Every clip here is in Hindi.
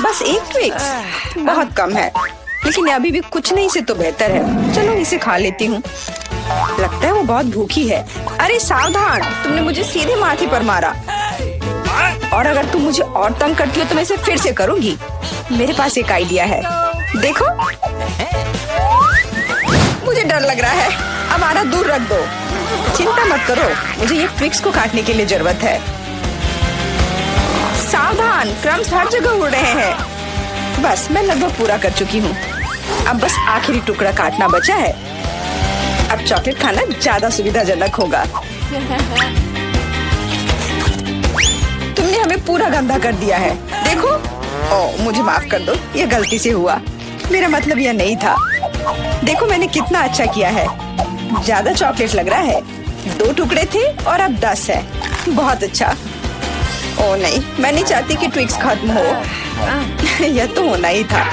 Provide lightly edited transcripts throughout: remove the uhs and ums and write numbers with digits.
बस एक ट्विक्स बहुत कम है, लेकिन अभी भी कुछ नहीं से तो बेहतर है। चलो इसे खा लेती हूँ। लगता है वो बहुत भूखी है। अरे सावधान, तुमने मुझे सीधे माथे पर मारा। और अगर तुम मुझे और तंग करती हो तो मैं इसे फिर से करूंगी। मेरे पास एक आइडिया है, देखो। मुझे डर लग रहा है, अब आना दूर रख दो। चिंता मत करो, मुझे ये ट्विक्स को काटने के लिए जरूरत है। सावधान, क्रम्स हर जगह उड़ रहे हैं। बस मैं लगभग पूरा कर चुकी हूँ। अब बस आखिरी टुकड़ा काटना बचा है। अब चॉकलेट खाना ज्यादा सुविधाजनक होगा। तुमने हमें पूरा गंदा कर दिया है, देखो। ओह, मुझे माफ कर दो, ये गलती से हुआ। मेरा मतलब यह नहीं था। देखो मैंने कितना अच्छा किया है। ज्यादा चॉकलेट लग रहा है। 2 टुकड़े थे और अब 10 है। बहुत अच्छा। ओह नहीं, मैं नहीं चाहती कि ट्विक्स खत्म हो। यह तो होना ही था,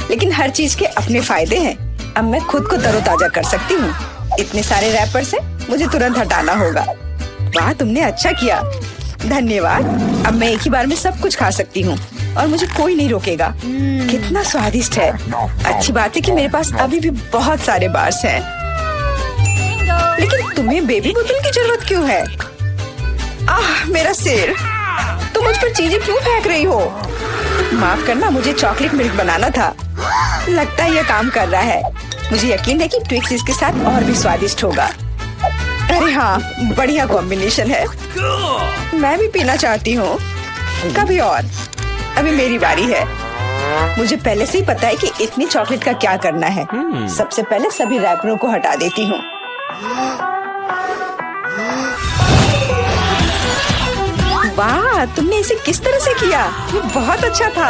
लेकिन हर चीज के अपने फायदे हैं। अब मैं खुद को तरोताजा कर सकती हूँ। इतने सारे रैपर से मुझे तुरंत हटाना होगा। वाह, तुमने अच्छा किया, धन्यवाद। अब मैं एक ही बार में सब कुछ खा सकती हूँ और मुझे कोई नहीं रोकेगा। कितना स्वादिष्ट है। अच्छी बात है कि मेरे पास अभी भी बहुत सारे बार्स हैं। लेकिन तुम्हें बेबी बोतल की जरूरत क्यों है? आह, मेरा सिर। तुम मुझ पर चीजें क्यों फेंक रही हो? माफ करना, मुझे चॉकलेट मिल्क बनाना था। लगता है यह काम कर रहा है। मुझे यकीन है कि ट्विक्स इसके साथ और भी स्वादिष्ट होगा। अरे हाँ, बढ़िया कॉम्बिनेशन है। मैं भी पीना चाहती हूँ। कभी और। अभी मेरी बारी है। मुझे पहले से ही पता है कि इतनी चॉकलेट का क्या करना है। सबसे पहले सभी रैपरों को हटा देती हूँ। वाह, तुमने इसे किस तरह से किया? ये बहुत अच्छा था।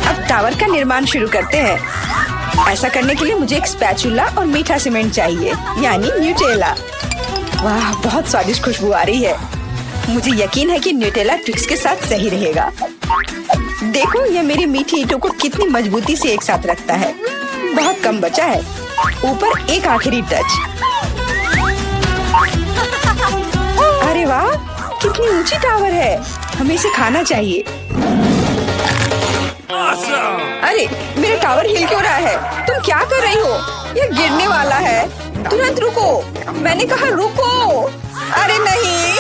अब टावर का निर्माण शुरू करते हैं। ऐसा करने के लिए मुझे एक स्पैचुला और मीठा सीमेंट चाहिए, यानी न्यूटेला। वाह, बहुत स्वादिष्ट खुशबू आ रही है। मुझे यकीन है कि न्यूटेला ट्विक्स के साथ सही रहेगा। देखो, यह मेरी मीठी ईंटों को कितनी मजबूती से एक साथ रखता है। बहुत कम बचा है। ऊपर एक आखिरी टच। अरे वाह, कितनी ऊंची टावर है। हमें इसे खाना चाहिए। अरे, मेरा टावर हिल क्यों रहा है? तुम क्या कर रही हो? यह गिरने वाला है। तुरंत रुको, मैंने कहा रुको। अरे नहीं।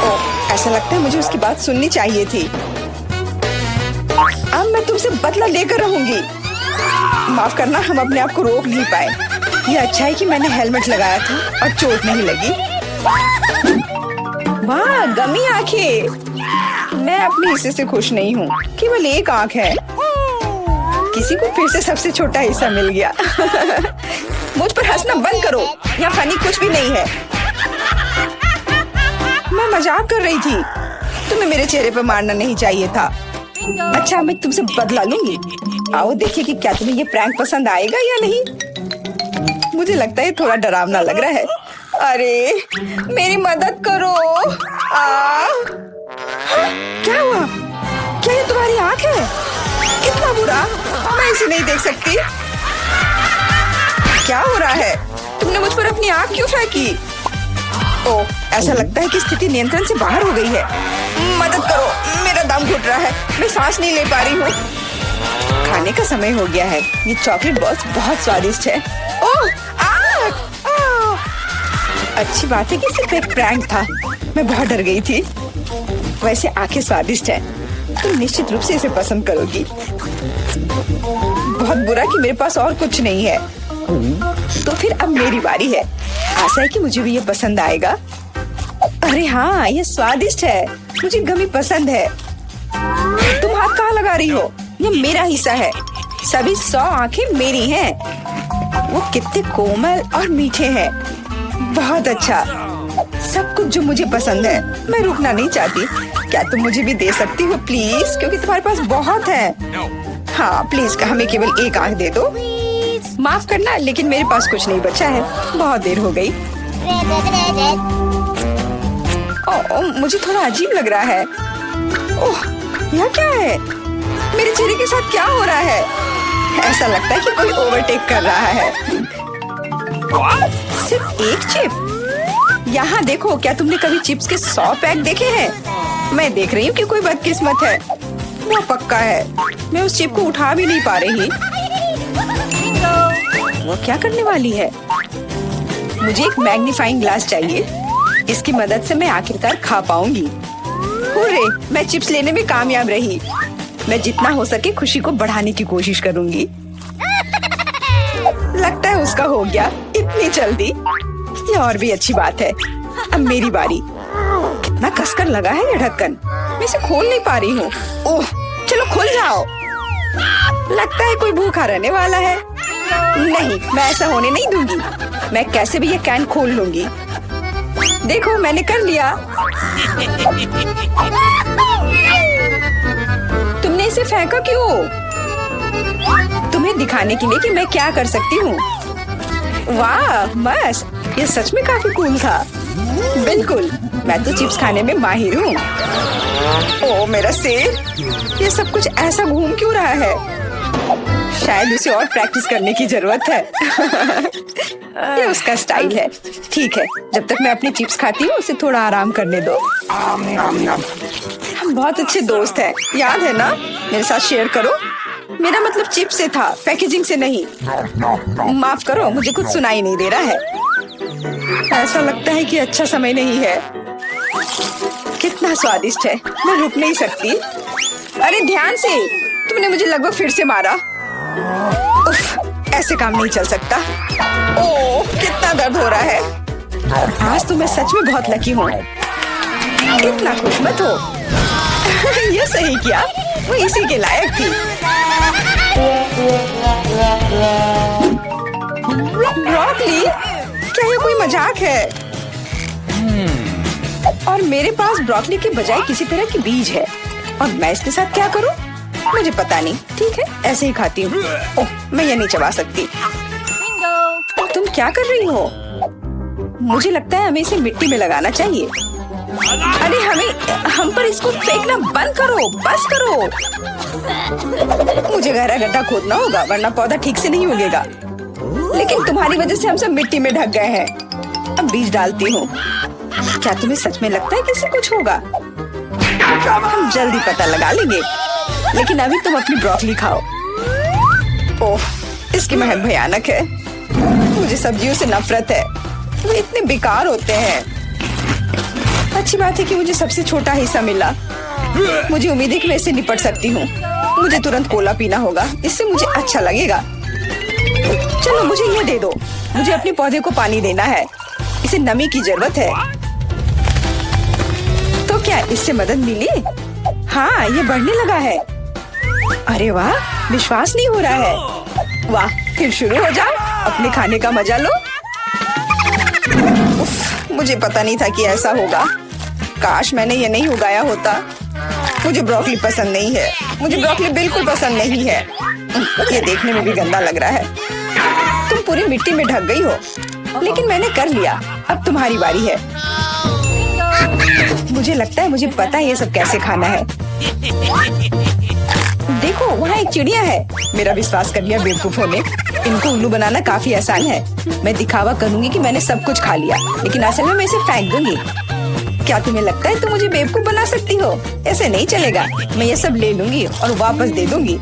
ओह, ऐसा लगता है मुझे उसकी बात सुननी चाहिए थी। अब मैं तुमसे बदला लेकर रहूंगी। माफ करना, हम अपने आप को रोक नहीं पाए। यह अच्छा है कि मैंने हेलमेट लगाया था और चोट नहीं लगी। वाह, गमी आंखें। मैं अपने हिस्से से खुश नहीं हूँ। केवल एक आंख है। किसी को फिर से सबसे छोटा हिस्सा मिल गया। मुझ पर हंसना बंद करो। यहाँ फनी कुछ भी नहीं है। मैं मजाक कर रही थी। तुम्हें मेरे चेहरे पर मारना नहीं चाहिए था। अच्छा, मैं तुमसे बदला लूंगी। आओ देखिए कि क्या तुम्हें ये प्रैंक पसंद आएगा या नहीं। मुझे लगता है थोड़ा डरावना लग रहा है। अरे, मेरी मदद करो। क्या हुआ? क्या ये तुम्हारी आँख है? कितना बुरा। मैं इसे नहीं देख सकती। क्या हो रहा है? तुमने मुझ पर अपनी आँख क्यों फेंकी? ओह, ऐसा लगता है कि स्थिति नियंत्रण से बाहर हो गई है। मदद करो, मेरा दम घुट रहा है। मैं सांस नहीं ले पा रही हूँ। खाने का समय हो गया है। ये चॉकलेट बॉल्स बहुत स्वादिष्ट है। ओह, अच्छी बात है कि सिर्फ एक प्रैंक था। मैं बहुत डर गई थी। वैसे आंखें स्वादिष्ट है। तुम निश्चित रूप से इसे पसंद करोगी। बहुत बुरा कि मेरे पास और कुछ नहीं है। तो फिर अब मेरी बारी है। आशा है कि मुझे भी ये पसंद आएगा। अरे हाँ, ये स्वादिष्ट है। मुझे गमी पसंद है। तुम हाथ कहाँ लगा रही हो? ये मेरा हिस्सा है। सभी 100 आंखें मेरी हैं। वो कितने कोमल और मीठे हैं। बहुत अच्छा, सब कुछ जो मुझे पसंद है। मैं रुकना नहीं चाहती। क्या तुम मुझे भी दे सकती हो प्लीज? क्योंकि तुम्हारे पास बहुत है। हाँ प्लीज, हमें केवल एक आंख दे दो। माफ करना, लेकिन मेरे पास कुछ नहीं बचा है। बहुत देर हो गई। ओह, मुझे थोड़ा अजीब लग रहा है। ओह, यह क्या है? मेरे चेहरे के साथ क्या हो रहा है? ऐसा लगता है कि कोई ओवरटेक कर रहा है। सिर्फ एक चिप? यहाँ देखो, क्या तुमने कभी चिप्स के 100 पैक देखे हैं? मैं देख रही हूँ कि कोई बदकिस्मत है। वो पक्का है। मैं उस चिप को उठा भी नहीं पा रही। वो क्या करने वाली है? मुझे एक मैग्नीफाइंग ग्लास चाहिए। इसकी मदद से मैं आखिरकार खा पाऊंगी। हुर्रे, मैं चिप्स लेने में कामयाब रही। मैं जितना हो सके खुशी को बढ़ाने की कोशिश करूंगी। लगता है उसका हो गया इतनी जल्दी। ये और भी अच्छी बात है। अब मेरी बारी। कितना कसकर लगा है ये ढक्कन। मैं इसे खोल नहीं पा रही हूँ। ओह, चलो खुल जाओ। लगता है कोई भूखा रहने वाला है। नहीं, मैं ऐसा होने नहीं दूंगी। मैं कैसे भी ये कैन खोल लूंगी। देखो, मैंने कर लिया। तुमने इसे फेंका क्यों? तुम्हें दिखाने के लिए कि मैं क्या कर सकती हूँ। वाह, मस्त। ये सच में काफी कूल था। बिल्कुल, मैं तो चिप्स खाने में माहिर हूँ। ओह मेरा सिर, ये सब कुछ ऐसा घूम क्यों रहा है? शायद उसे और प्रैक्टिस करने की जरूरत है। ये उसका स्टाइल है। ठीक है, जब तक मैं अपनी चिप्स खाती हूँ उसे थोड़ा आराम करने दो। हम बहुत अच्छे दोस्त हैं, याद है ना? मेरे साथ शेयर करो। मेरा मतलब चिप्स से था, पैकेजिंग से नहीं। माफ करो, मुझे कुछ सुनाई नहीं दे रहा है। ऐसा लगता है कि अच्छा समय नहीं है। कितना स्वादिष्ट है, मैं रुक नहीं सकती। अरे ध्यान से, तुमने मुझे लगभग फिर से मारा। उफ, ऐसे काम नहीं चल सकता। ओह, कितना दर्द हो रहा है। आज तो मैं सच में बहुत लकी हूँ। इतना खुश मत हो। ये सही किया, वो इसी के लायक थी। ब्रोकली, क्या ये कोई मजाक है? और मेरे पास ब्रोकली के बजाय किसी तरह की बीज है, और मैं इसके साथ क्या करूं? मुझे पता नहीं। ठीक है, ऐसे ही खाती हूँ। ओह, मैं ये नहीं चबा सकती। तुम क्या कर रही हो? मुझे लगता है हमें इसे मिट्टी में लगाना चाहिए। अरे हम पर इसको फेंकना बंद करो, बस करो। मुझे गहरा गड्ढा खोदना होगा, वरना पौधा ठीक से नहीं उगेगा। लेकिन तुम्हारी वजह से हम सब मिट्टी में ढक गए हैं। अब बीज डालती हूँ। क्या तुम्हें सच में लगता है कि इससे कुछ होगा? हम जल्दी पता लगा लेंगे। लेकिन अभी तुम अपनी ब्रोकली खाओ। ओह, इसकी महक भयानक है। मुझे सब्जियों से नफरत है, वो इतने बेकार होते हैं। अच्छी बात है कि मुझे सबसे छोटा हिस्सा मिला। मुझे उम्मीद है कि मैं इससे निपट सकती हूँ। मुझे तुरंत कोला पीना होगा, इससे मुझे अच्छा लगेगा। चलो मुझे ये दे दो। मुझे अपने पौधे को पानी देना है, इसे नमी की जरूरत है। तो क्या इससे मदद मिली? हाँ, ये बढ़ने लगा है। अरे वाह, विश्वास नहीं हो रहा है। वाह, फिर शुरू हो जाओ, अपने खाने का मजा लो। उफ, मुझे पता नहीं था कि ऐसा होगा। काश मैंने ये नहीं उगाया होता। मुझे ब्रोकली पसंद नहीं है। मुझे ब्रोकली बिल्कुल पसंद नहीं है। ये देखने में भी गंदा लग रहा है। तुम पूरी मिट्टी में ढक गई हो, लेकिन मैंने कर लिया। अब तुम्हारी बारी है। मुझे लगता है मुझे पता है ये सब कैसे खाना है। देखो, वहाँ एक चिड़िया है। मेरा विश्वास कर लिया बेवकूफों ने। इनको उल्लू बनाना काफी आसान है। मैं दिखावा करूंगी कि मैंने सब कुछ खा लिया, लेकिन असल में मैं इसे फेंक दूंगी। क्या तुम्हें लगता है तुम मुझे बेवकूफ बना सकती हो? ऐसे नहीं चलेगा। मैं ये सब ले लूंगी और वापस दे दूंगी।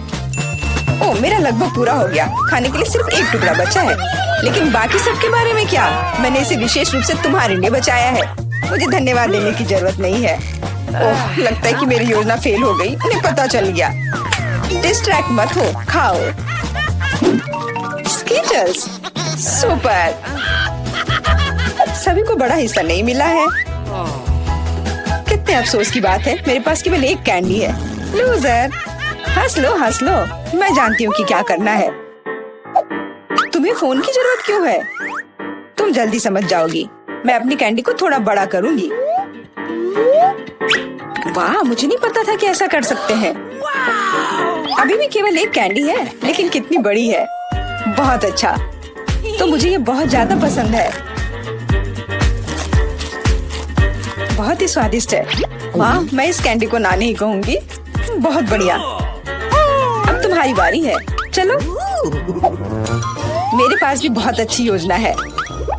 ओह, मेरा लगभग पूरा हो गया। खाने के लिए सिर्फ एक टुकड़ा बचा है। लेकिन बाकी सब के बारे में क्या? मैंने इसे विशेष रूप से तुम्हारे लिए बचाया है। मुझे धन्यवाद देने की जरूरत नहीं है। ओह, लगता है कि मेरी योजना फेल हो गई। उन्हें पता चल गया। डिस्ट्रैक्ट मत हो, खाओ। Skittles, super. सभी को बड़ा हिस्सा नहीं मिला है। कितने अफसोस की बात है, मेरे पास केवल एक कैंडी है। लूजर। हंस लो, हंस लो। मैं जानती हूँ कि क्या करना है। तुम्हें फोन की जरूरत क्यों है? तुम जल्दी समझ जाओगी। मैं अपनी कैंडी को थोड़ा बड़ा करूंगी। वाह, मुझे नहीं पता था कि ऐसा कर सकते हैं। अभी भी केवल एक कैंडी है, लेकिन कितनी बड़ी है। बहुत अच्छा, तो मुझे ये बहुत ज्यादा पसंद है। बहुत ही स्वादिष्ट है। वाह, मैं इस कैंडी को ना नहीं कहूंगी। बहुत बढ़िया। अब तुम्हारी बारी है। चलो। मेरे पास भी बहुत अच्छी योजना है।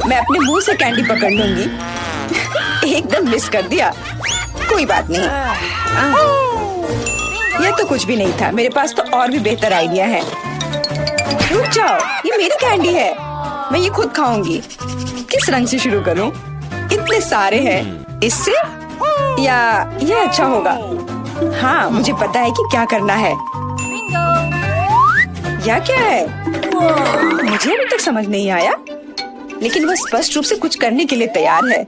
मैं अपने मुंह से कैंडी पकड़ लूंगी। एकदम मिस कर दिया। कोई बात नहीं। यह तो कुछ भी नहीं था, मेरे पास तो और भी बेहतर आइडिया है। रुक जाओ, ये मेरी कैंडी है, मैं ये खुद खाऊंगी। किस रंग से शुरू करूं? इतने सारे हैं, इससे या ये अच्छा होगा? हाँ, मुझे पता है कि क्या करना है। या क्या है? मुझे अभी तक समझ नहीं आया, लेकिन वह स्पष्ट रूप से कुछ करने के लिए तैयार है।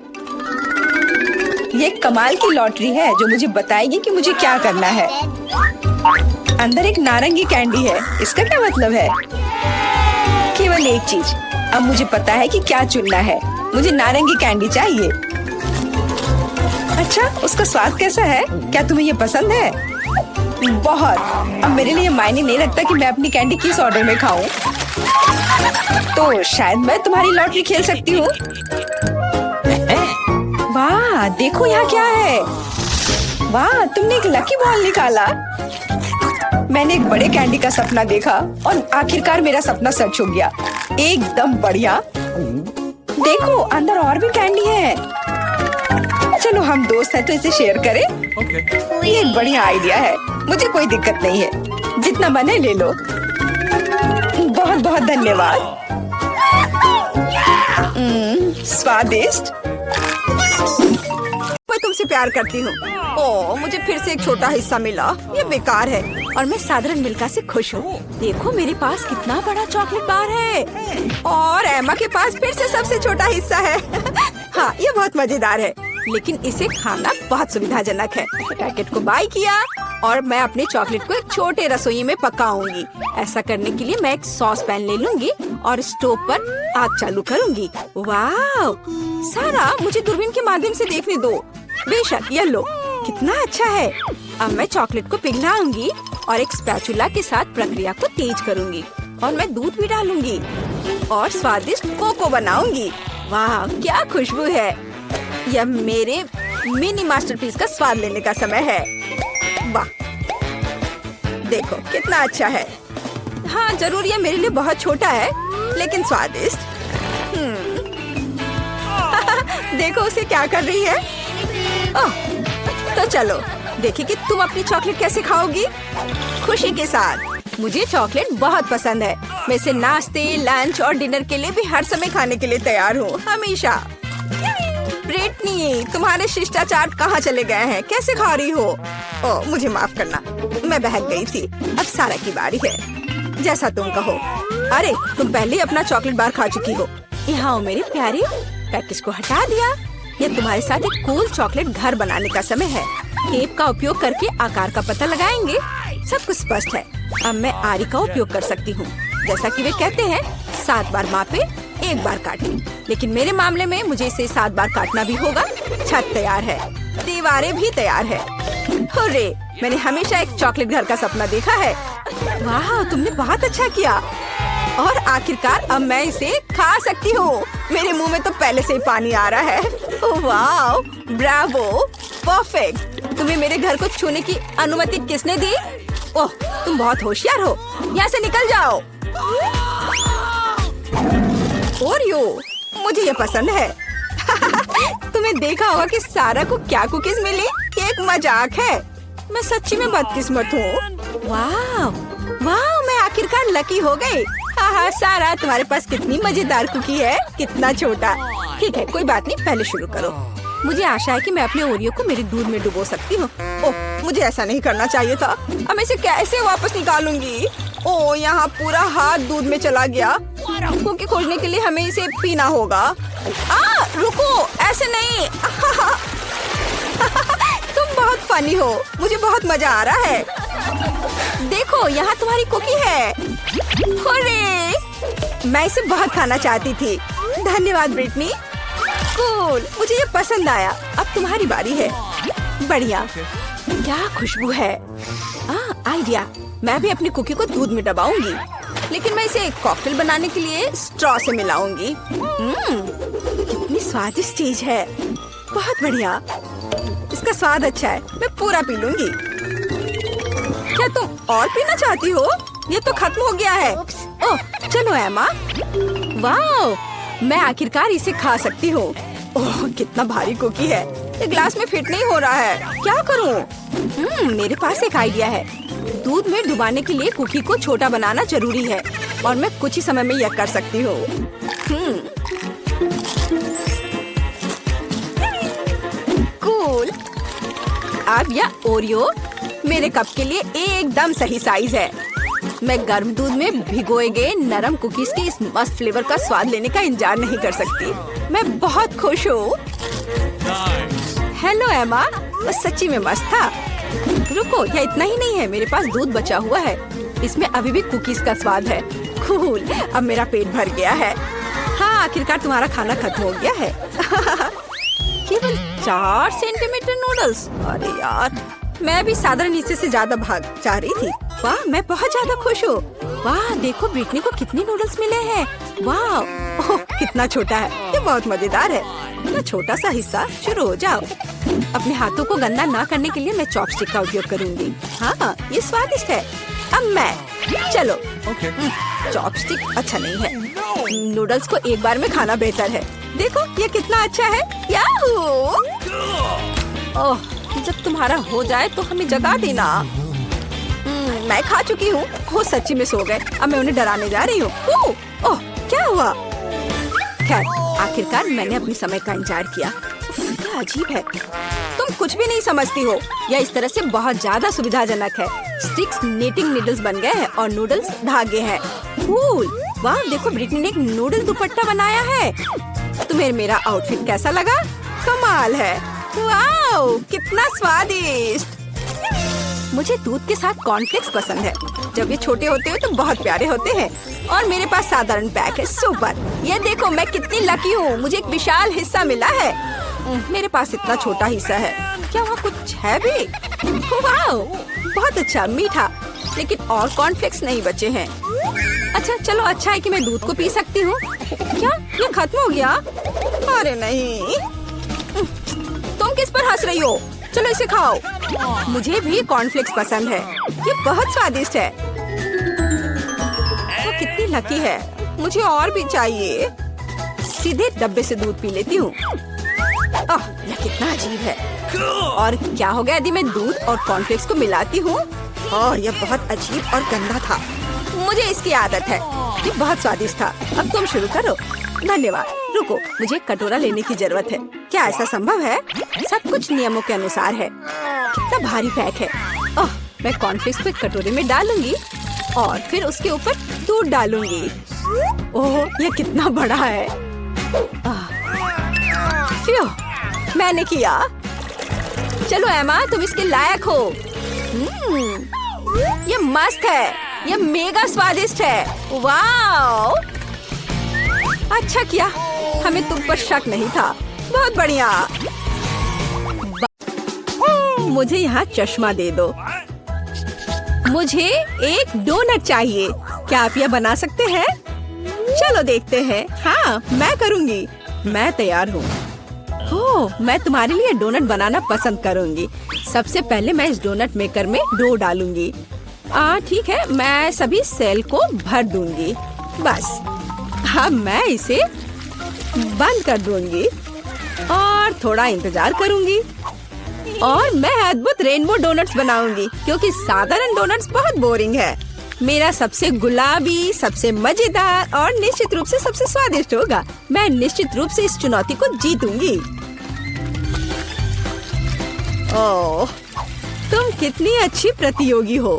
ये एक कमाल की लॉटरी है जो मुझे बताएगी कि मुझे क्या करना है। अंदर एक नारंगी कैंडी है, इसका क्या मतलब है? केवल एक चीज, अब मुझे पता है कि क्या चुनना है। मुझे नारंगी कैंडी चाहिए। अच्छा, उसका स्वाद कैसा है? क्या तुम्हें ये पसंद है? बहुत। अब मेरे लिए मायने नहीं रखता कि मैं अपनी कैंडी किस ऑर्डर में खाऊं। तो शायद मैं तुम्हारी लॉटरी खेल सकती हूँ। वाह, देखो यहाँ क्या है। वाह, तुमने एक लकी बॉल निकाला। मैंने एक बड़े कैंडी का सपना देखा और आखिरकार मेरा सपना सच हो गया। एकदम बढ़िया। देखो, अंदर और भी कैंडी है। चलो, हम दोस्त हैं तो इसे शेयर करें। ये एक बढ़िया आइडिया है, मुझे कोई दिक्कत नहीं है। जितना मन है ले लो। बहुत बहुत धन्यवाद। स्वादिष्ट। मैं तुमसे प्यार करती हूँ। ओह, मुझे फिर से एक छोटा हिस्सा मिला। ये बेकार है और मैं साधारण मिल्का से खुश हूँ। देखो, मेरे पास कितना बड़ा चॉकलेट बार है और एमा के पास फिर से सबसे छोटा हिस्सा है। हाँ, ये बहुत मजेदार है, लेकिन इसे खाना बहुत सुविधाजनक है। पैकेट को बाय किया और मैं अपने चॉकलेट को एक छोटे रसोई में पकाऊंगी। ऐसा करने के लिए मैं एक सॉस पैन ले लूंगी और स्टोव पर आग चालू करूंगी। वाह, सारा, मुझे दूरबीन के माध्यम से देखने दो। बेशक, ये लो, कितना अच्छा है। अब मैं चॉकलेट को पिघलाऊंगी और एक स्पैचुला के साथ प्रक्रिया को तेज करूंगी और मैं दूध भी डालूंगी और स्वादिष्ट कोको बनाऊंगी। वाह, क्या खुशबू है। यह मेरे मिनी मास्टरपीस का स्वाद लेने का समय है। वाह, देखो कितना अच्छा है। हाँ, जरूर यह मेरे लिए बहुत छोटा है, लेकिन स्वादिष्ट। देखो उसे क्या कर रही है। ओह, तो चलो देखिए कि तुम अपनी चॉकलेट कैसे खाओगी। खुशी के साथ। मुझे चॉकलेट बहुत पसंद है। मैं इसे नाश्ते, लंच और डिनर के लिए भी हर समय खाने के लिए तैयार हूँ, हमेशा। ब्रिटनी, तुम्हारे शिष्टाचार कहाँ चले गए हैं? कैसे खा रही हो? ओह, मुझे माफ करना, मैं बहक गई थी। अब सारा की बारी है। जैसा तुम कहो। अरे, तुम पहले अपना चॉकलेट बार खा चुकी हो। यहाँ आओ मेरे प्यारे। पैकेज को हटा दिया। यह तुम्हारे साथ एक कूल चॉकलेट घर बनाने का समय है। टेप का उपयोग करके आकार का पता लगाएंगे। सब कुछ स्पष्ट है। अब मैं आरी का उपयोग कर सकती हूँ। जैसा कि वे कहते हैं, 7 बार मापे, 1 बार काटे। लेकिन मेरे मामले में मुझे इसे 7 बार काटना भी होगा। छत तैयार है, दीवारें भी तैयार है। हुर्रे, मैंने हमेशा एक चॉकलेट घर का सपना देखा है। वाह, तुमने बहुत अच्छा किया। और आखिरकार अब मैं इसे खा सकती हूँ। मेरे मुंह में तो पहले से ही पानी आ रहा है। वाह, ब्रावो, परफेक्ट। तुम्हें मेरे घर को छूने की अनुमति किसने दी? ओह, तुम बहुत होशियार हो। यहाँ से निकल जाओ। ओरियो, मुझे ये पसंद है। तुम्हें देखा होगा कि सारा को क्या कुकीज मिली? ये एक मजाक है। मैं सच्ची में बदकिस्मत हूँ। वाह वाह, मैं आखिरकार लकी हो गई। हाँ, सारा, तुम्हारे पास कितनी मजेदार कुकी है। कितना छोटा। ठीक है, कोई बात नहीं, पहले शुरू करो। मुझे आशा है कि मैं अपने ओरियो को मेरे दूध में डुबो सकती हूँ। ओह, मुझे ऐसा नहीं करना चाहिए था। अब मैं इसे कैसे वापस निकालूंगी? ओह, यहाँ पूरा हाथ दूध में चला गया। कुकी खोजने के लिए हमें इसे पीना होगा। रुको, ऐसे नहीं। तुम बहुत फनी हो। मुझे बहुत मजा आ रहा है। देखो, यहाँ तुम्हारी कुकी है। हुर्रे! मैं इसे बहुत खाना चाहती थी। धन्यवाद ब्रिटनी। कूल, मुझे ये पसंद आया। अब तुम्हारी बारी है। बढ़िया, क्या खुशबू है। आइडिया, मैं भी अपनी कुकी को दूध में दबाऊंगी, लेकिन मैं इसे एक कॉकटेल बनाने के लिए स्ट्रॉ से मिलाऊंगी। कितनी स्वादिष्ट चीज है। बहुत बढ़िया, इसका स्वाद अच्छा है। मैं पूरा पी लूंगी। क्या तुम और पीना चाहती हो? ये तो खत्म हो गया है। ओह, चलो एमा। वाह, मैं आखिरकार इसे खा सकती हूँ। ओह, कितना भारी कुकी है। ये ग्लास में फिट नहीं हो रहा है, क्या करूं? मेरे पास एक आइडिया है। दूध में डुबाने के लिए कुकी को छोटा बनाना जरूरी है और मैं कुछ ही समय में यह कर सकती हूँ। कूल। अब यह ओरियो मेरे कप के लिए एकदम सही साइज है। मैं गर्म दूध में भिगोए गए नरम कुकीज के इस मस्त फ्लेवर का स्वाद लेने का इंतजार नहीं कर सकती। मैं बहुत खुश हूँ। हेलो एमा, बस सच्ची में मस्त था। रुको, यह इतना ही नहीं है, मेरे पास दूध बचा हुआ है। इसमें अभी भी कुकीज का स्वाद है। कूल, अब मेरा पेट भर गया है। हाँ, आखिरकार तुम्हारा खाना खत्म हो गया है। केवल 4 सेंटीमीटर नूडल्स। अरे यार, मैं भी साधारण हिस्से से ज्यादा भाग चाह रही थी। वाह, मैं बहुत ज्यादा खुश हूँ। वाह, देखो ब्रिटनी को कितने नूडल्स मिले हैं। वाह, ओह कितना छोटा है, ये बहुत मजेदार है। इतना छोटा सा हिस्सा, शुरू हो जाओ। अपने हाथों को गंदा ना करने के लिए मैं चॉपस्टिक का उपयोग करूंगी। हाँ, ये स्वादिष्ट है। अब मैं, चलो। चॉपस्टिक अच्छा नहीं है। नूडल्स को एक बार में खाना बेहतर है। देखो ये कितना अच्छा है। याहू! ओह, जब तुम्हारा हो जाए तो हमें जगा देना। मैं खा चुकी हूँ। वो सच्ची में सो गए। अब मैं उन्हें डराने जा रही हूँ। ओह, क्या हुआ? खैर, आखिरकार मैंने अपने समय का इंतजार किया। क्या अजीब है, तुम कुछ भी नहीं समझती हो। यह इस तरह से बहुत ज्यादा सुविधाजनक है। स्टिक्स नीटिंग नीडल्स बन गए हैं और नूडल्स धागे हैं। कूल। वाह, देखो ब्रिटनी ने एक नूडल दुपट्टा बनाया है। तुम्हें मेरा आउटफिट कैसा लगा? कमाल है। वाह, कितना स्वादिष्ट। मुझे दूध के साथ कॉर्नफ्लेक्स पसंद है। जब ये छोटे होते हैं तो बहुत प्यारे होते हैं। और मेरे पास साधारण पैक है। सुपर। ये देखो मैं कितनी लकी हूँ, मुझे एक विशाल हिस्सा मिला है। मेरे पास इतना छोटा हिस्सा है। क्या वहाँ कुछ है भी? वाह, बहुत अच्छा, मीठा। लेकिन और कॉर्नफ्लेक्स नहीं बचे हैं। अच्छा चलो, अच्छा है कि मैं दूध को पी सकती हूँ। क्या ये खत्म हो गया? अरे नहीं, तुम किस पर हंस रही हो? चलो इसे खाओ। मुझे भी कॉर्नफ्लेक्स पसंद है, ये बहुत स्वादिष्ट है। वो कितनी लकी है, मुझे और भी चाहिए। सीधे डब्बे से दूध पी लेती हूँ। यह कितना अजीब है। और क्या हो गया यदि मैं दूध और कॉर्नफ्लेक्स को मिलाती हूँ? यह बहुत अजीब और गंदा था। मुझे इसकी आदत है। ये बहुत स्वादिष्ट था। अब तुम शुरू करो। धन्यवाद। रुको, मुझे कटोरा लेने की जरूरत है। क्या ऐसा संभव है? सब कुछ नियमों के अनुसार है। कितना भारी पैक है। मैं कॉर्नफ्लेक्स को एक कटोरे में डालूंगी और फिर उसके ऊपर दूध डालूंगी। ओह, यह कितना बड़ा है। फ्यू, मैंने किया। चलो एमा, तुम इसके लायक हो। ये मस्त है, ये मेगा स्वादिष्ट है। वाओ, अच्छा किया, हमें तुम पर शक नहीं था। बहुत बढ़िया। मुझे यहाँ चश्मा दे दो। मुझे एक डोनट चाहिए। क्या आप यह बना सकते हैं? चलो देखते हैं। हाँ, मैं करूँगी। मैं तैयार हूँ। मैं तुम्हारे लिए डोनट बनाना पसंद करूँगी। सबसे पहले मैं इस डोनट मेकर में डो डालूंगी। ठीक है, मैं सभी सेल को भर दूंगी। बस अब मैं इसे बंद कर दूंगी और थोड़ा इंतजार करूंगी और मैं अद्भुत रेनबो डोनट्स बनाऊंगी, क्योंकि साधारण डोनट्स बहुत बोरिंग है। मेरा सबसे गुलाबी, सबसे मजेदार और निश्चित रूप से सबसे स्वादिष्ट होगा। मैं निश्चित रूप से इस चुनौती को जीतूंगी। ओह, तुम कितनी अच्छी प्रतियोगी हो।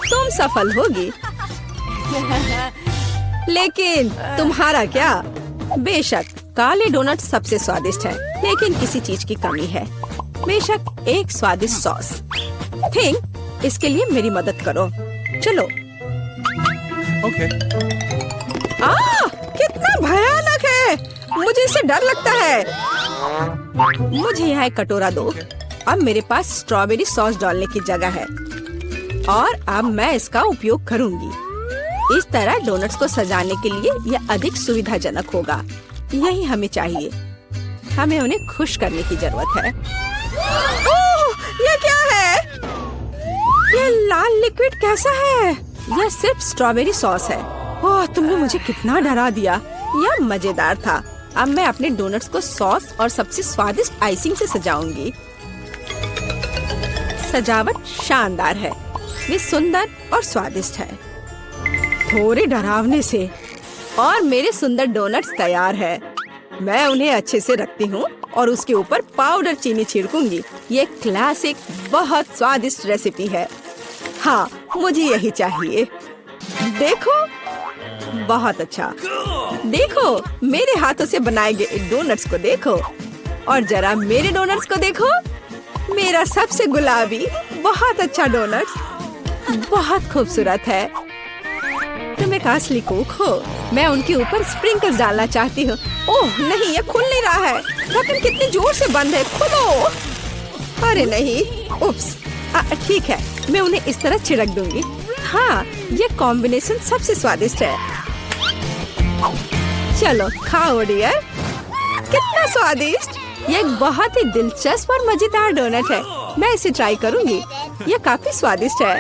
तुम सफल होगी। लेकिन तुम्हारा क्या? बेशक काले डोनट सबसे स्वादिष्ट है, लेकिन किसी चीज की कमी है। बेशक एक स्वादिष्ट सॉस। थिंक, इसके लिए मेरी मदद करो। चलो। ओके। कितना भयानक है, मुझे इससे डर लगता है। मुझे यहाँ एक कटोरा दो। अब मेरे पास स्ट्रॉबेरी सॉस डालने की जगह है और अब मैं इसका उपयोग करूंगी। इस तरह डोनट्स को सजाने के लिए यह अधिक सुविधाजनक होगा। यही हमें चाहिए। हमें उन्हें खुश करने की जरूरत है। ये क्या है? ये लाल लिक्विड कैसा है? यह सिर्फ स्ट्रॉबेरी सॉस है। ओह, तुमने मुझे कितना डरा दिया। यह मजेदार था। अब मैं अपने डोनट्स को सॉस और सबसे स्वादिष्ट आइसिंग से सजाऊंगी। सजावट शानदार है, वे सुंदर और स्वादिष्ट है। थोड़े डरावने से और मेरे सुंदर डोनट्स तैयार है। मैं उन्हें अच्छे से रखती हूँ और उसके ऊपर पाउडर चीनी छिड़कूंगी। ये क्लासिक बहुत स्वादिष्ट रेसिपी है। हाँ, मुझे यही चाहिए। देखो, बहुत अच्छा। देखो, मेरे हाथों से बनाए गए डोनट्स को देखो और जरा मेरे डोनट्स को देखो। मेरा सबसे गुलाबी बहुत अच्छा डोनट्स बहुत खूबसूरत है। तुम एक असली कुक हो। मैं उनके ऊपर स्प्रिंकल्स डालना चाहती हूँ। ओह नहीं, ये खुल नहीं रहा है। ढक्कन कितनी जोर से बंद है, खोलो। अरे नहीं, उप्स। ठीक है, मैं उन्हें इस तरह छिड़क दूंगी। हाँ, ये कॉम्बिनेशन सबसे स्वादिष्ट है। चलो खाओ डियर। कितना स्वादिष्ट। ये एक बहुत ही दिलचस्प और मजेदार डोनट है। मैं इसे ट्राई करूंगी। ये काफी स्वादिष्ट है।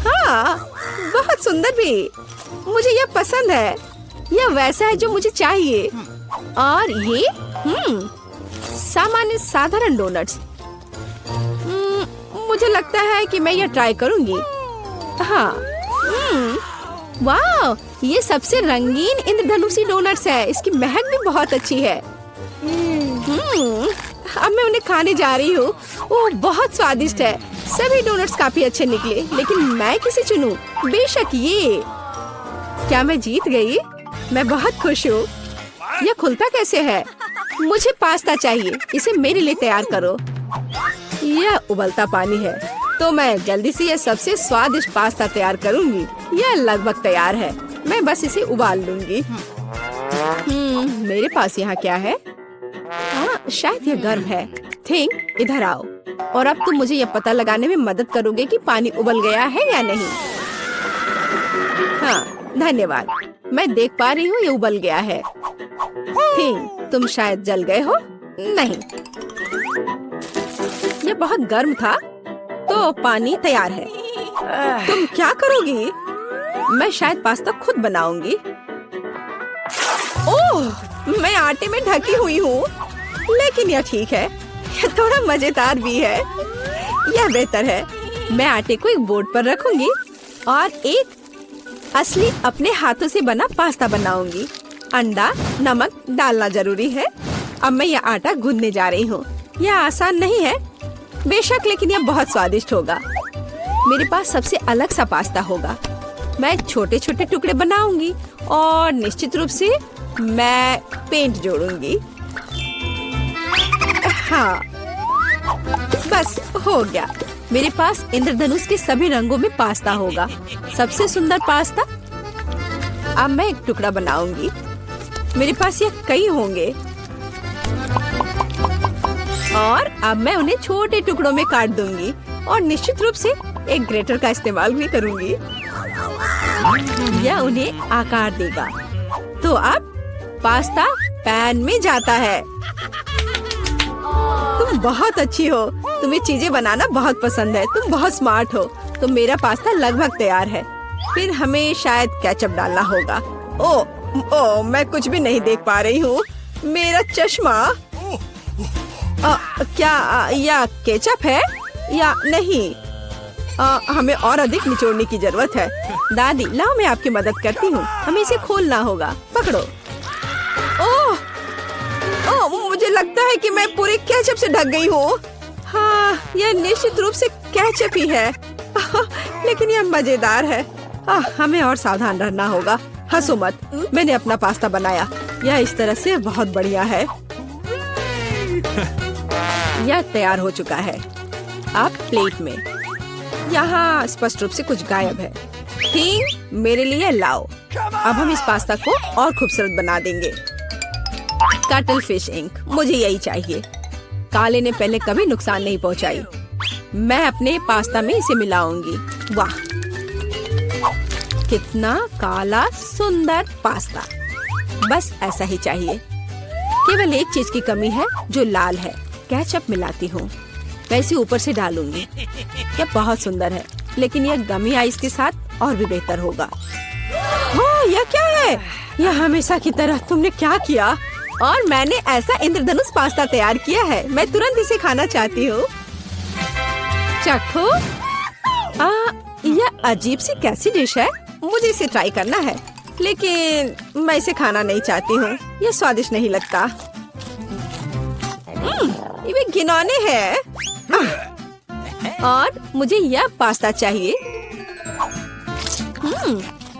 हाँ, बहुत सुंदर भी। मुझे यह पसंद है। यह वैसा है जो मुझे चाहिए। और ये सामान्य साधारण डोनट्स। मुझे लगता है कि मैं यह ट्राई करूंगी। हाँ, वाह, ये सबसे रंगीन इंद्रधनुषी डोनट्स है। इसकी महक भी बहुत अच्छी है। अब मैं उन्हें खाने जा रही हूँ। ओह, बहुत स्वादिष्ट है। सभी डोनट्स काफी अच्छे निकले, लेकिन मैं किसे चुनूं? बेशक ये। क्या मैं जीत गई? मैं बहुत खुश हूँ। यह खुलता कैसे है? मुझे पास्ता चाहिए। इसे मेरे लिए तैयार करो। यह उबलता पानी है, तो मैं जल्दी से यह सबसे स्वादिष्ट पास्ता तैयार करूंगी। यह लगभग तैयार है। मैं बस इसे उबाल लूंगी। मेरे पास यहाँ क्या है? हाँ, शायद यह गर्म है। थिंक, इधर आओ। और अब तुम मुझे यह पता लगाने में मदद करोगे कि पानी उबल गया है या नहीं। हाँ, धन्यवाद। मैं देख पा रही हूँ ये उबल गया है। थिंक, तुम शायद जल गए हो। नहीं, ये बहुत गर्म था, तो पानी तैयार है। तुम क्या करोगी? मैं शायद पास्ता खुद बनाऊंगी। ओह, मैं आटे में ढकी हुई हूँ, लेकिन यह ठीक है। यह थोड़ा मजेदार भी है। यह बेहतर है। मैं आटे को एक बोर्ड पर रखूंगी और एक असली अपने हाथों से बना पास्ता बनाऊंगी। अंडा, नमक डालना जरूरी है। अब मैं यह आटा गूंदने जा रही हूँ। यह आसान नहीं है बेशक, लेकिन यह बहुत स्वादिष्ट होगा। मेरे पास सबसे अलग सा पास्ता होगा। मैं छोटे छोटे टुकड़े बनाऊंगी और निश्चित रूप से मैं पेंट जोड़ूंगी। हाँ, बस हो गया। मेरे पास इंद्रधनुष के सभी रंगों में पास्ता होगा। सबसे सुंदर पास्ता। अब मैं एक टुकड़ा बनाऊंगी। मेरे पास ये कई होंगे और अब मैं उन्हें छोटे टुकड़ों में काट दूंगी और निश्चित रूप से एक ग्रेटर का इस्तेमाल भी करूंगी। यह उन्हें आकार देगा। तो अब पास्ता पैन में जाता है। तुम बहुत अच्छी हो। तुम्हें चीजें बनाना बहुत पसंद है। तुम बहुत स्मार्ट हो। तो मेरा पास्ता लगभग तैयार है। फिर हमें शायद केचप डालना होगा। ओ, मैं कुछ भी नहीं देख पा रही हूँ। मेरा चश्मा। क्या यह केचप है या नहीं? हमें और अधिक निचोड़ने की जरूरत है। दादी, लाओ मैं आपकी मदद करती हूँ। हमें इसे खोलना होगा। पकड़ो। ओह, मुझे लगता है कि मैं पूरे केचप से ढक गई हूँ। हाँ, यह निश्चित रूप से केचप ही है। लेकिन यह मजेदार है। हमें और सावधान रहना होगा। हंसो मत। मैंने अपना पास्ता बनाया। यह इस तरह से बहुत बढ़िया है। यह तैयार हो चुका है। अब प्लेट में। यहाँ स्पष्ट रूप से कुछ गायब है। ठीक, मेरे लिए लाओ। अब हम इस पास्ता को और खूबसूरत बना देंगे। कटल फिश इंक, मुझे यही चाहिए। काले ने पहले कभी नुकसान नहीं पहुंचाई। मैं अपने पास्ता में इसे मिलाऊंगी। वाह, कितना काला सुंदर पास्ता। बस ऐसा ही चाहिए। केवल एक चीज की कमी है जो लाल है। केचप मिलाती हूँ। मैं इसे ऊपर से डालूंगी। यह बहुत सुंदर है, लेकिन यह गमी आइस के साथ और भी बेहतर होगा। हाँ, यह क्या है? यह हमेशा की तरह तुमने क्या किया? और मैंने ऐसा इंद्रधनुष पास्ता तैयार किया है। मैं तुरंत इसे खाना चाहती हूँ। चखो। यह अजीब सी कैसी डिश है? मुझे इसे ट्राई करना है, लेकिन मैं इसे खाना नहीं चाहती हूँ। यह स्वादिष्ट नहीं लगता। ये घिनौने है। और मुझे यह पास्ता चाहिए।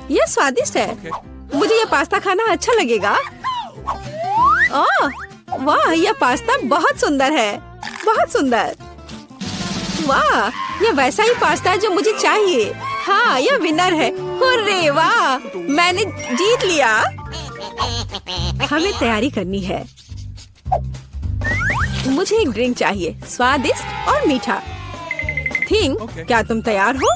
यह स्वादिष्ट है। मुझे यह पास्ता खाना अच्छा लगेगा। वाह, यह पास्ता बहुत सुंदर है, बहुत सुंदर। वाह, यह वैसा ही पास्ता है जो मुझे चाहिए। हाँ, यह विनर है। हुर्रे, वाह, मैंने जीत लिया। हमें तैयारी करनी है। मुझे एक ड्रिंक चाहिए, स्वादिष्ट और मीठा। थिंग, क्या तुम तैयार हो?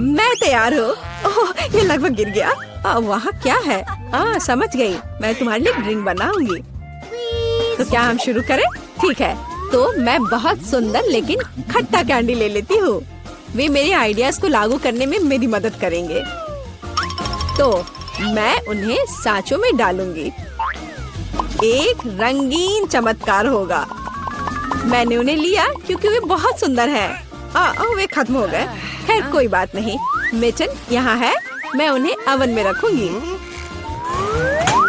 मैं तैयार हूँ। ओह, ये लगभग गिर गया। वहाँ क्या है? समझ गई। मैं तुम्हारे लिए ड्रिंक बनाऊंगी। तो क्या हम शुरू करें? ठीक है। तो मैं बहुत सुंदर लेकिन खट्टा कैंडी ले लेती हूँ। वे मेरे आइडियाज को लागू करने में मेरी मदद करेंगे। तो मैं उन्हें सांचों में डालूंगी। एक रंगीन चमत्कार होगा। मैंने उन्हें लिया क्योंकि वे बहुत सुंदर हैं। वे खत्म हो गए। खैर, कोई बात नहीं। मिचन यहाँ है। मैं उन्हें ओवन में रखूंगी।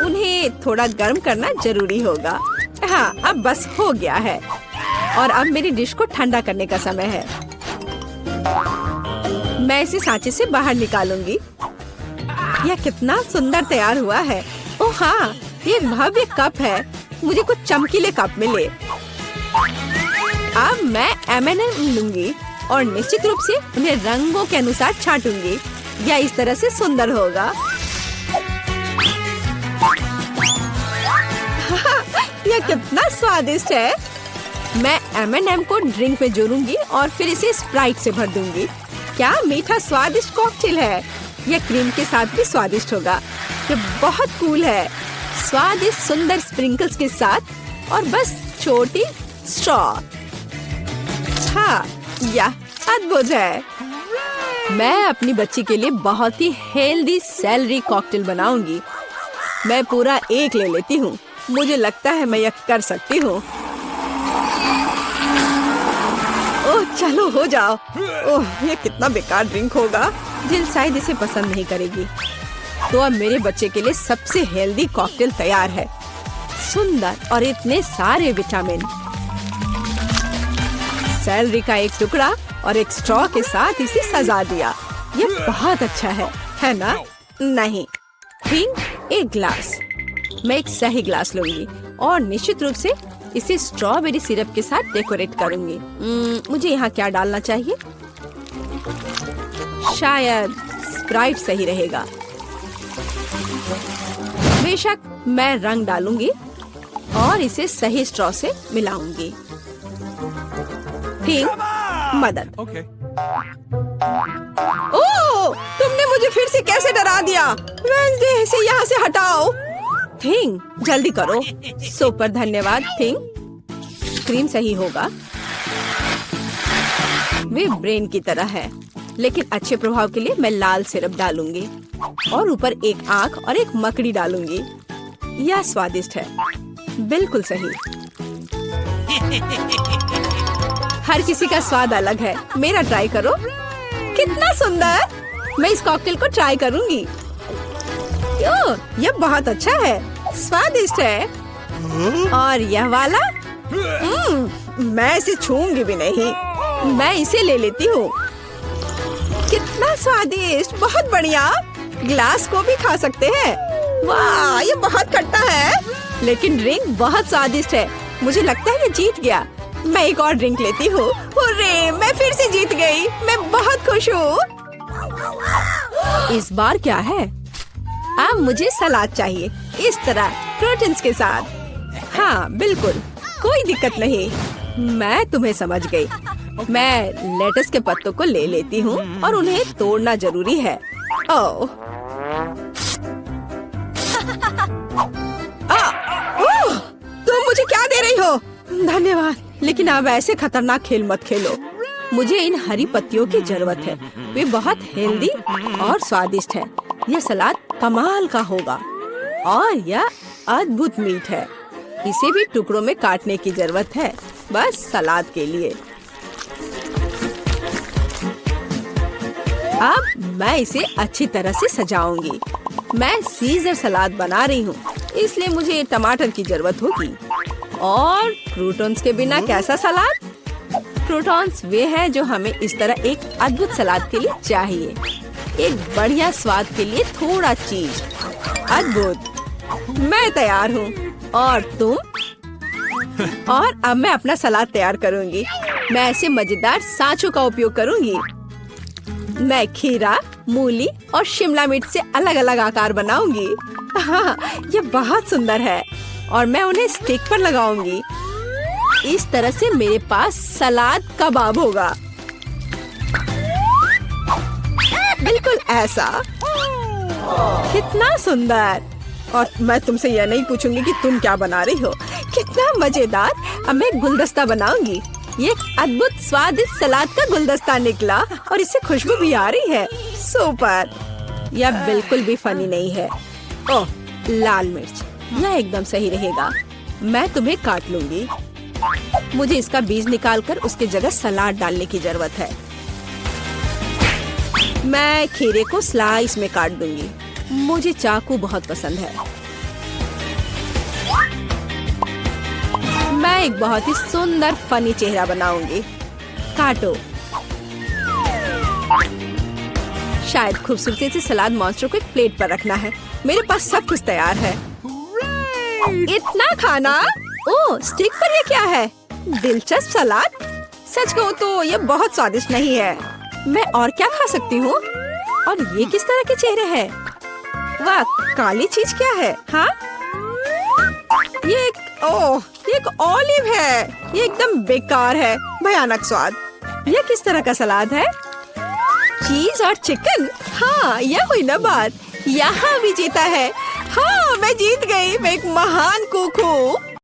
उन्हें थोड़ा गर्म करना जरूरी होगा। हाँ, अब बस हो गया है। और अब मेरी डिश को ठंडा करने का समय है। मैं इसे सांचे से बाहर निकालूंगी। यह कितना सुंदर तैयार हुआ है। ओह हाँ, ये एक भव्य कप है। मुझे कुछ चमकीले कप मिले। अब मैं M&M लूंगी और निश्चित रूप से उन्हें रंगों के अनुसार छांटूंगी। यह इस तरह से सुंदर होगा। यह कितना स्वादिष्ट है। मैं M&M को ड्रिंक में जोड़ूंगी और फिर इसे स्प्राइट से भर दूंगी। क्या मीठा स्वादिष्ट कॉकटेल है। यह क्रीम के साथ भी स्वादिष्ट होगा। यह बहुत कूल है। स्वादिष्ट सुंदर स्प्रिंकल्स के साथ और बस छोटी स्ट्रॉ। हाँ, यह अद्भुत है। मैं अपनी बच्ची के लिए बहुत ही हेल्दी सेलरी कॉकटेल बनाऊंगी। मैं पूरा एक ले लेती हूँ। मुझे लगता है मैं यह कर सकती हूँ। ओह, चलो हो जाओ। ओह, यह कितना बेकार ड्रिंक होगा। जिल शायद इसे पसंद नहीं करेगी। तो अब मेरे बच्चे के लिए सबसे हेल्दी कॉकटेल तैयार है। सुंदर और इतने सारे विटामिन। सेलरी का एक टुकड़ा और एक स्ट्रॉ के साथ इसे सजा दिया। ये बहुत अच्छा है ना? नहीं। थिंक, एक ग्लास। मैं एक सही ग्लास लूंगी और निश्चित रूप से इसे स्ट्रॉबेरी सिरप के साथ डेकोरेट करूंगी। मुझे यहाँ क्या डालना चाहिए? शायद स्प्राइट सही रहेगा। बेशक, मैं रंग डालूंगी और इसे सही स्ट्रॉ से मिलाऊंगी। थिंक, मदद। ओह, तुमने मुझे फिर से कैसे डरा दिया? वेंसडे, इसे यहाँ से हटाओ। थिंक, जल्दी करो। सुपर, धन्यवाद थिंक। क्रीम सही होगा। वे ब्रेन की तरह है, लेकिन अच्छे प्रभाव के लिए मैं लाल सिरप डालूंगी और ऊपर एक आंख और एक मकड़ी डालूंगी। यह स्वादिष्ट है। बिल्कुल सही। हर किसी का स्वाद अलग है। मेरा ट्राई करो। कितना सुंदर। मैं इस कॉकटेल को ट्राई करूंगी। यह बहुत अच्छा है। स्वादिष्ट है। और यह वाला? मैं इसे छूंगी भी नहीं। मैं इसे ले लेती हूँ। कितना स्वादिष्ट। बहुत बढ़िया। ग्लास को भी खा सकते हैं। वाह, ये बहुत खट्टा है, लेकिन ड्रिंक बहुत स्वादिष्ट है। मुझे लगता है ये जीत गया। मैं एक और ड्रिंक लेती हूँ। हुर्रे, मैं फिर से जीत गई। मैं बहुत खुश हूँ। इस बार क्या है? अब मुझे सलाद चाहिए, इस तरह प्रोटीन्स के साथ। हाँ, बिल्कुल, कोई दिक्कत नहीं। मैं तुम्हें समझ गई। मैं लेटस के पत्तों को ले लेती हूँ और उन्हें तोड़ना जरूरी है। ओह, तुम मुझे क्या दे रही हो? धन्यवाद, लेकिन अब ऐसे खतरनाक खेल मत खेलो। मुझे इन हरी पत्तियों की जरूरत है। वे बहुत हेल्दी और स्वादिष्ट है। यह सलाद कमाल का होगा और यह अद्भुत मीट है। इसे भी टुकड़ों में काटने की जरूरत है, बस सलाद के लिए। अब मैं इसे अच्छी तरह से सजाऊंगी। मैं सीजर सलाद बना रही हूँ, इसलिए मुझे टमाटर की जरूरत होगी। और क्रूटॉन्स के बिना कैसा सलाद? क्रूटॉन्स वे हैं जो हमें इस तरह एक अद्भुत सलाद के लिए चाहिए। एक बढ़िया स्वाद के लिए थोड़ा चीज। अद्भुत। मैं तैयार हूँ। और तुम? और अब मैं अपना सलाद तैयार करूँगी। मैं ऐसे मजेदार सांचों का उपयोग करूँगी। मैं खीरा, मूली और शिमला मिर्च से अलग अलग आकार बनाऊंगी। हाँ, ये बहुत सुंदर है और मैं उन्हें स्टिक पर लगाऊंगी। इस तरह से मेरे पास सलाद कबाब होगा। बिल्कुल ऐसा। कितना सुंदर। और मैं तुमसे यह नहीं पूछूंगी कि तुम क्या बना रही हो। कितना मजेदार। अब मैं गुलदस्ता बनाऊंगी। ये एक अद्भुत स्वादिष्ट सलाद का गुलदस्ता निकला और इससे खुशबू भी आ रही है। सुपर। यह बिल्कुल भी फनी नहीं है। ओह, लाल मिर्च, यह एकदम सही रहेगा। मैं तुम्हें काट लूंगी। मुझे इसका बीज निकालकर उसके जगह सलाद डालने की जरूरत है। मैं खीरे को स्लाइस में काट दूंगी। मुझे चाकू बहुत पसंद है। मैं एक बहुत ही सुंदर फनी चेहरा बनाऊंगी। काटो। शायद खूबसूरती से सलाद मॉन्स्टर को एक प्लेट पर रखना है। मेरे पास सब कुछ तैयार है। इतना खाना? ओह, स्टिक पर ये क्या है? दिलचस्प सलाद। सच कहूँ तो ये बहुत स्वादिष्ट नहीं है। मैं और क्या खा सकती हूँ? और ये किस तरह के चेहरे हैं? वाह, काली चीज क्या है? हाँ, ये एक ऑलिव है। ये एकदम बेकार है। भयानक स्वाद। ये किस तरह का सलाद है? चीज और चिकन। हाँ, यह हुई ना बात। यहाँ भी जीता है। हाँ, मैं जीत गई। मैं एक महान कुक हूँ।